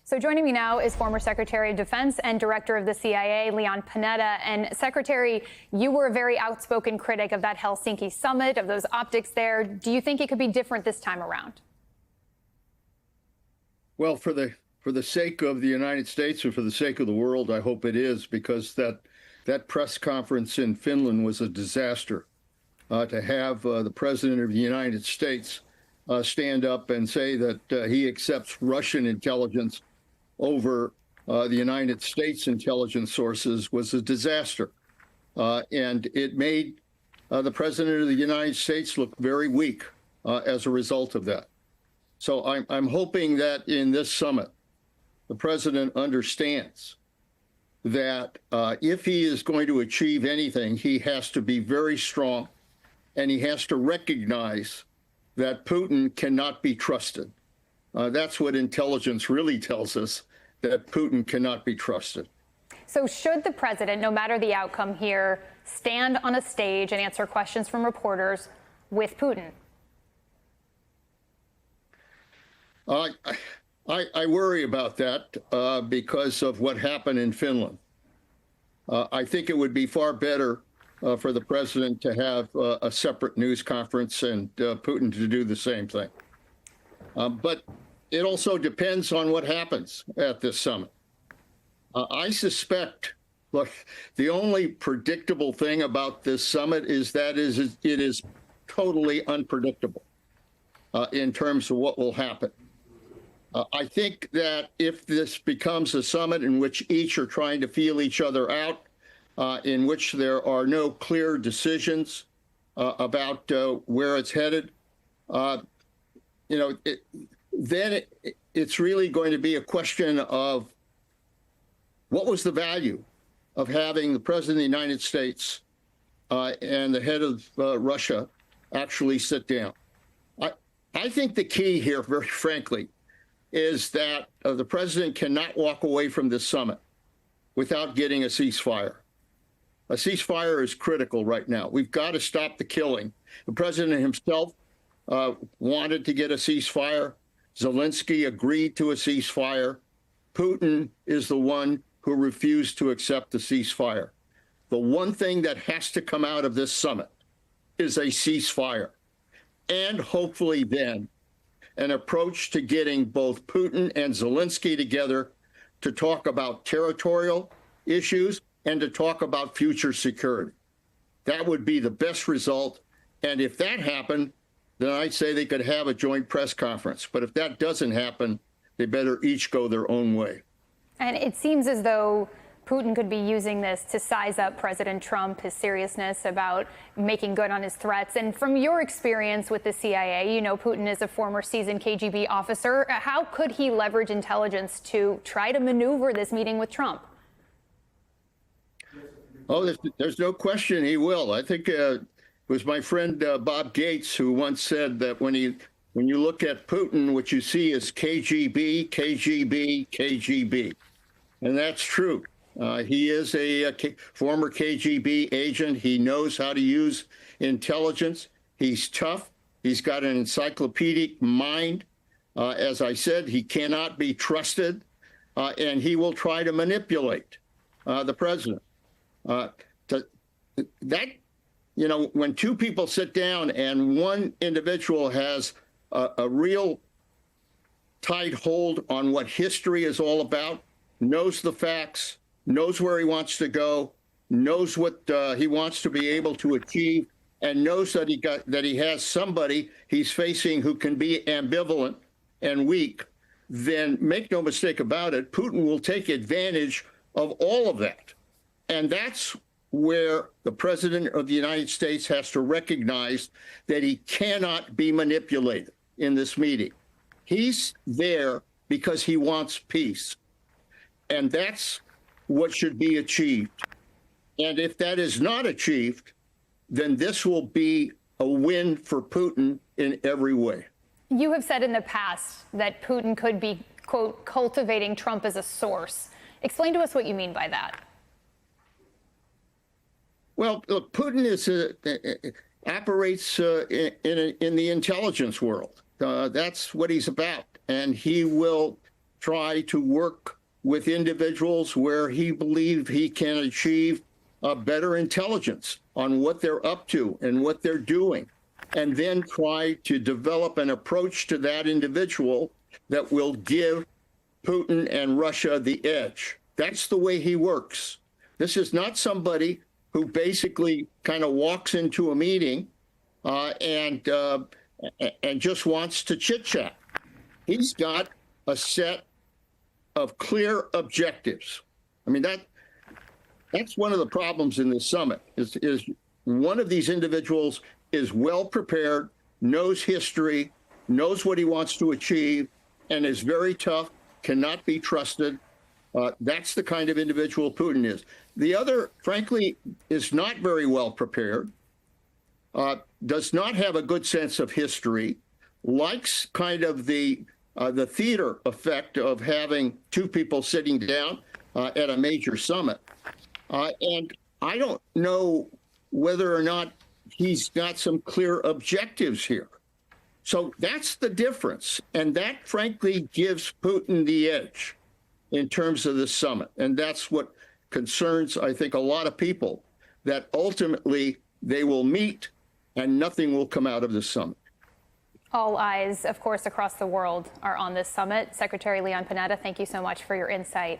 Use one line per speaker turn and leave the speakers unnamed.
So joining me now is former Secretary of Defense and Director of the CIA, Leon Panetta. And Secretary, you were a very outspoken critic of that Helsinki summit, of those optics there. Do you think it could be different this time around?
Well, for the sake of the United States or for the sake of the world, I hope it is, because that press conference in Finland was a disaster. To have the President of the United States stand up and say that he accepts Russian intelligence over the United States intelligence sources was a disaster. And it made the President of the United States look very weak as a result of that. So I'm hoping that in this summit, the President understands that if he is going to achieve anything, he has to be very strong, and he has to recognize that Putin cannot be trusted. That's what intelligence really tells us, that Putin cannot be trusted.
So should the president, no matter the outcome here, stand on a stage and answer questions from reporters with Putin?
I worry about that because of what happened in Finland. I think it would be far better for the president to have a separate news conference and Putin to do the same thing. But it also depends on what happens at this summit. I suspect, look, the only predictable thing about this summit is that it is totally unpredictable in terms of what will happen. I think that if this becomes a summit in which each are trying to feel each other out, in which there are no clear decisions about where it's headed, then it's really going to be a question of what was the value of having the President of the United States and the head of Russia actually sit down. I think the key here, very frankly, is that the president cannot walk away from this summit without getting a ceasefire. A ceasefire is critical right now. We've got to stop the killing. The president himself wanted to get a ceasefire. Zelensky agreed to a ceasefire. Putin is the one who refused to accept the ceasefire. The one thing that has to come out of this summit is a ceasefire, and hopefully then an approach to getting both Putin and Zelensky together to talk about territorial issues and to talk about future security. That would be the best result. And if that happened, then I'd say they could have a joint press conference. But if that doesn't happen, they better each go their own way.
And it seems as though Putin could be using this to size up President Trump, his seriousness about making good on his threats. And from your experience with the CIA, you know Putin is a former seasoned KGB officer. How could he leverage intelligence to try to maneuver this meeting with Trump?
Oh, there's no question he will. I think it was my friend Bob Gates who once said that when you look at Putin, what you see is KGB, KGB, KGB. And that's true. He is a former KGB agent. He knows how to use intelligence. He's tough. He's got an encyclopedic mind. As I said, he cannot be trusted, and he will try to manipulate the president. When two people sit down and one individual has a real tight hold on what history is all about, knows the facts, knows where he wants to go, knows what he wants to be able to achieve, and knows that he has somebody he's facing who can be ambivalent and weak, then make no mistake about it, Putin will take advantage of all of that. And that's where the President of the United States has to recognize that he cannot be manipulated in this meeting. He's there because he wants peace. And that's what should be achieved. And if that is not achieved, then this will be a win for Putin in every way.
You have said in the past that Putin could be, quote, cultivating Trump as a source. Explain to us what you mean by that.
Well, look, Putin operates in the intelligence world. That's what he's about. And he will try to work with individuals where he believes he can achieve better intelligence on what they're up to and what they're doing, and then try to develop an approach to that individual that will give Putin and Russia the edge. That's the way he works. This is not somebody who basically kind of walks into a meeting and just wants to chit chat. He's got a set of clear objectives. I mean, that's one of the problems in this summit is one of these individuals is well prepared, knows history, knows what he wants to achieve, and is very tough, cannot be trusted. That's the kind of individual Putin is. The other, frankly, is not very well prepared, does not have a good sense of history, likes kind of the theater effect of having two people sitting down at a major summit. And I don't know whether or not he's got some clear objectives here. So that's the difference. And that, frankly, gives Putin the edge in terms of the summit. And that's what concerns, I think, a lot of people, that ultimately they will meet and nothing will come out of the summit.
All eyes, of course, across the world are on this summit. Secretary Leon Panetta, thank you so much for your insight.